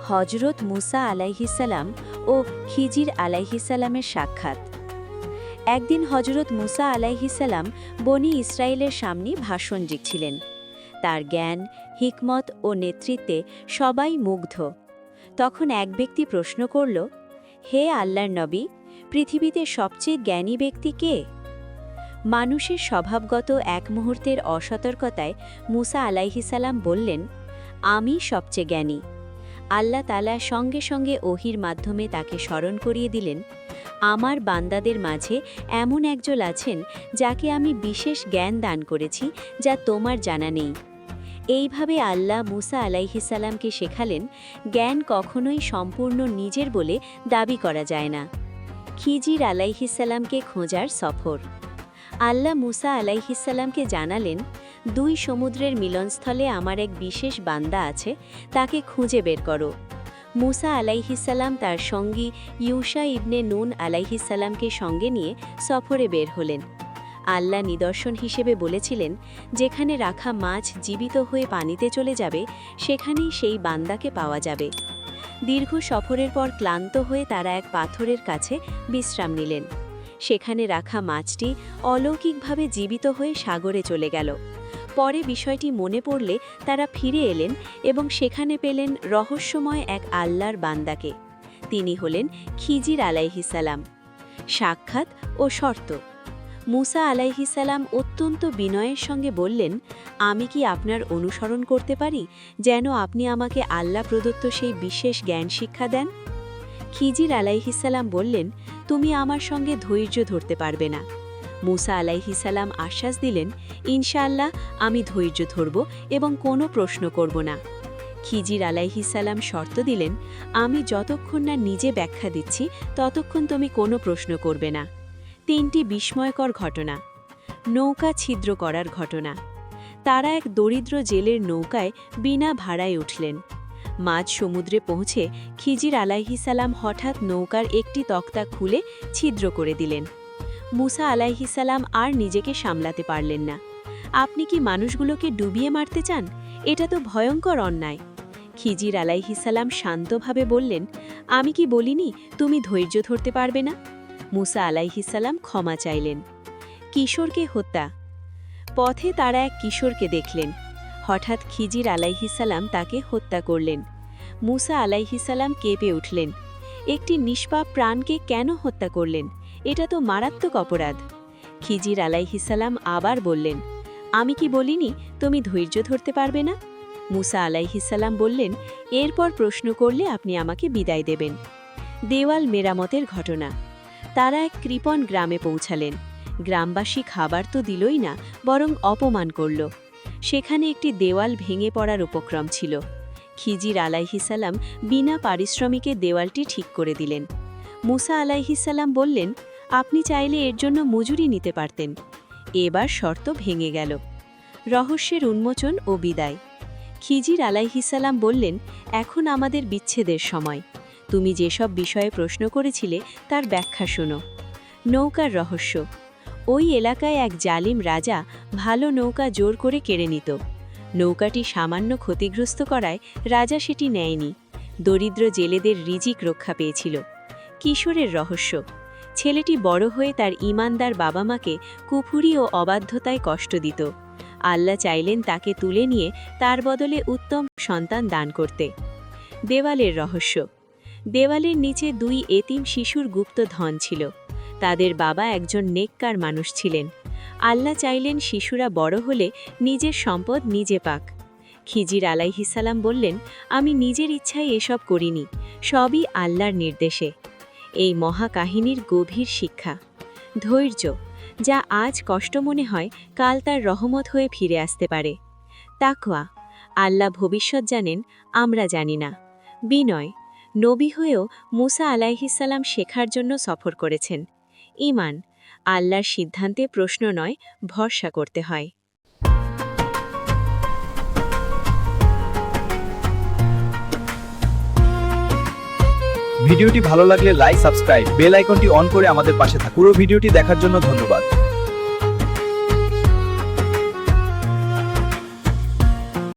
হজরত মুসা আলাইহিসাল্লাম ও খিজির আলাইহিসাল্লামের সাক্ষাৎ। একদিন হজরত মুসা আলাইহিসাল্লাম বনি ইসরায়েলের সামনে ভাষণ দিচ্ছিলেন। তার জ্ঞান, হিকমত ও নেতৃত্বে সবাই মুগ্ধ। তখন এক ব্যক্তি প্রশ্ন করল, হে আল্লাহর নবী, পৃথিবীতে সবচেয়ে জ্ঞানী ব্যক্তি কে? মানুষের স্বভাবগত এক মুহূর্তের অসতর্কতায় মুসা আলাইহিসাল্লাম বললেন, আমি সবচেয়ে জ্ঞানী। আল্লাহ তাআলা সঙ্গে সঙ্গে ওহির মাধ্যমে তাকে স্মরণ করিয়ে দিলেন, আমার বান্দাদের মাঝে এমন একজন আছেন যাকে আমি বিশেষ জ্ঞান দান করেছি, যা তোমার জানা নেই। এইভাবে আল্লাহ মুসা আলাইহিসাল্লামকে শেখালেন, জ্ঞান কখনোই সম্পূর্ণ নিজের বলে দাবি করা যায় না। খিজির আলাইহিসাল্লামকে খোঁজার সফর। আল্লাহ মুসা আলাইহিসাল্লামকে জানালেন, দুই সমুদ্রের মিলনস্থলে আমার এক বিশেষ বান্দা আছে, তাকে খুঁজে বের করো। মুসা আলাইহিসাল্লাম তার সঙ্গী ইউশা ইবনে নুন আলাইহিসাল্লামকে সঙ্গে নিয়ে সফরে বের হলেন। আল্লাহ নিদর্শন হিসেবে বলেছিলেন, যেখানে রাখা মাছ জীবিত হয়ে পানিতে চলে যাবে, সেখানেই সেই বান্দাকে পাওয়া যাবে। দীর্ঘ সফরের পর ক্লান্ত হয়ে তারা এক পাথরের কাছে বিশ্রাম নিলেন। সেখানে রাখা মাছটি অলৌকিকভাবে জীবিত হয়ে সাগরে চলে গেল। পরে বিষয়টি মনে পড়লে তারা ফিরে এলেন এবং সেখানে পেলেন রহস্যময় এক আল্লাহর বান্দাকে। তিনি হলেন খিজির আলাইহিসাল্লাম। সাক্ষাৎ ও শর্ত। মুসা আলাইহিসাল্লাম অত্যন্ত বিনয়ের সঙ্গে বললেন, আমি কি আপনার অনুসরণ করতে পারি, যেন আপনি আমাকে আল্লাহ প্রদত্ত সেই বিশেষ জ্ঞান শিক্ষা দেন? খিজির আলাইহিসাল্লাম বললেন, তুমি আমার সঙ্গে ধৈর্য ধরতে পারবে না। মুসা আলাইহিসাল্লাম আশ্বাস দিলেন, ইনশাআল্লাহ আমি ধৈর্য ধরব এবং কোনো প্রশ্ন করব না। খিজির আলাইহিসাল্লাম শর্ত দিলেন, আমি যতক্ষণ না নিজে ব্যাখ্যা দিচ্ছি ততক্ষণ তুমি কোনো প্রশ্ন করবে না। তিনটি বিস্ময়কর ঘটনা। নৌকা ছিদ্র করার ঘটনা। তারা এক দরিদ্র জেলের নৌকায় বিনা ভাড়ায় উঠলেন। মাঝ সমুদ্রে পৌঁছে খিজির আলাইহিসাল্লাম হঠাৎ নৌকার একটি তক্তা খুলে ছিদ্র করে দিলেন। মুসা আলাইহিসাল্লাম আর নিজেকে সামলাতে পারলেন না। আপনি কি মানুষগুলোকে ডুবিয়ে মারতে চান? এটা তো ভয়ঙ্কর অন্যায়। খিজির আলাইহিসাল্লাম শান্তভাবে বললেন, আমি কি বলিনি তুমি ধৈর্য ধরতে পারবে না? মুসা আলাইহিসাল্লাম ক্ষমা চাইলেন। কিশোরকে হত্যা। পথে তারা এক কিশোরকে দেখলেন। হঠাৎ খিজির আলাইহিসাল্লাম তাকে হত্যা করলেন। মুসা আলাইহিসাল্লাম কেঁপে উঠলেন, একটি নিষ্পাপ প্রাণকে কেন হত্যা করলেন? এটা তো মারাত্মক অপরাধ। খিজির আলাইহিসাল্লাম আবার বললেন, আমি কি বলিনি তুমি ধৈর্য ধরতে পারবে না? মুসা আলাইহিসাল্লাম বললেন, এরপর প্রশ্ন করলে আপনি আমাকে বিদায় দেবেন। দেওয়াল মেরামতের ঘটনা। তারা এক কৃপণ গ্রামে পৌঁছালেন। গ্রামবাসী খাবার তো দিলই না, বরং অপমান করল। সেখানে একটি দেওয়াল ভেঙে পড়ার উপক্রম ছিল। খিজির আলাইহিসাল্লাম বিনা পারিশ্রমিকে দেওয়ালটি ঠিক করে দিলেন। মুসা আলাইহিসাল্লাম বললেন, আপনি চাইলে এর জন্য মজুরি নিতে পারতেন। এবার শর্ত ভেঙে গেল। রহস্যের উন্মোচন ও বিদায়। খিজির আলাইহিসাল্লাম বললেন, এখন আমাদের বিচ্ছেদের সময়। তুমি যেসব বিষয়ে প্রশ্ন করেছিলে তার ব্যাখ্যা শোনো। নৌকার রহস্য। ওই এলাকায় এক জালিম রাজা ভালো নৌকা জোর করে কেড়ে নিত। নৌকাটি সামান্য ক্ষতিগ্রস্ত করায় রাজা সেটি নেয়নি। দরিদ্র জেলেদের রিজিক রক্ষা পেয়েছিল। কিশোরের রহস্য। ছেলেটি বড় হয়ে তার ঈমানদার বাবা মাকে কুফুরি ও অবাধ্যতায় কষ্ট দিত। আল্লাহ চাইলেন তাকে তুলে নিয়ে তার বদলে উত্তম সন্তান দান করতে। দেওয়ালের রহস্য। দেওয়ালের নিচে দুই এতিম শিশুর গুপ্ত ধন ছিল। তাদের বাবা একজন নেককার মানুষ ছিলেন। আল্লাহ চাইলেন শিশুরা বড় হলে নিজের সম্পদ নিজে পাক। খিজির আলাইহিসাল্লাম বললেন, আমি নিজের ইচ্ছায় এসব করিনি, সবই আল্লাহর নির্দেশে। এই মহাকাহিনীর গভীর শিক্ষা। ধৈর্য। যা আজ কষ্ট মনে হয়, কাল তার রহমত হয়ে ফিরে আসতে পারে। তাকওয়া। আল্লাহ ভবিষ্যৎ জানেন, আমরা জানি না। বিনয়। নবী হয়েও মুসা আলাইহিসাল্লাম শেখার জন্য সফর করেছেন। ঈমান। আল্লাহর সিদ্ধান্তে প্রশ্ন নয়, ভরসা করতে হয়। ভিডিওটি ভালো লাগলে লাইক, সাবস্ক্রাইব, বেল আইকনটি অন করে আমাদের পাশে থাকুন। পুরো ভিডিওটি দেখার জন্য ধন্যবাদ।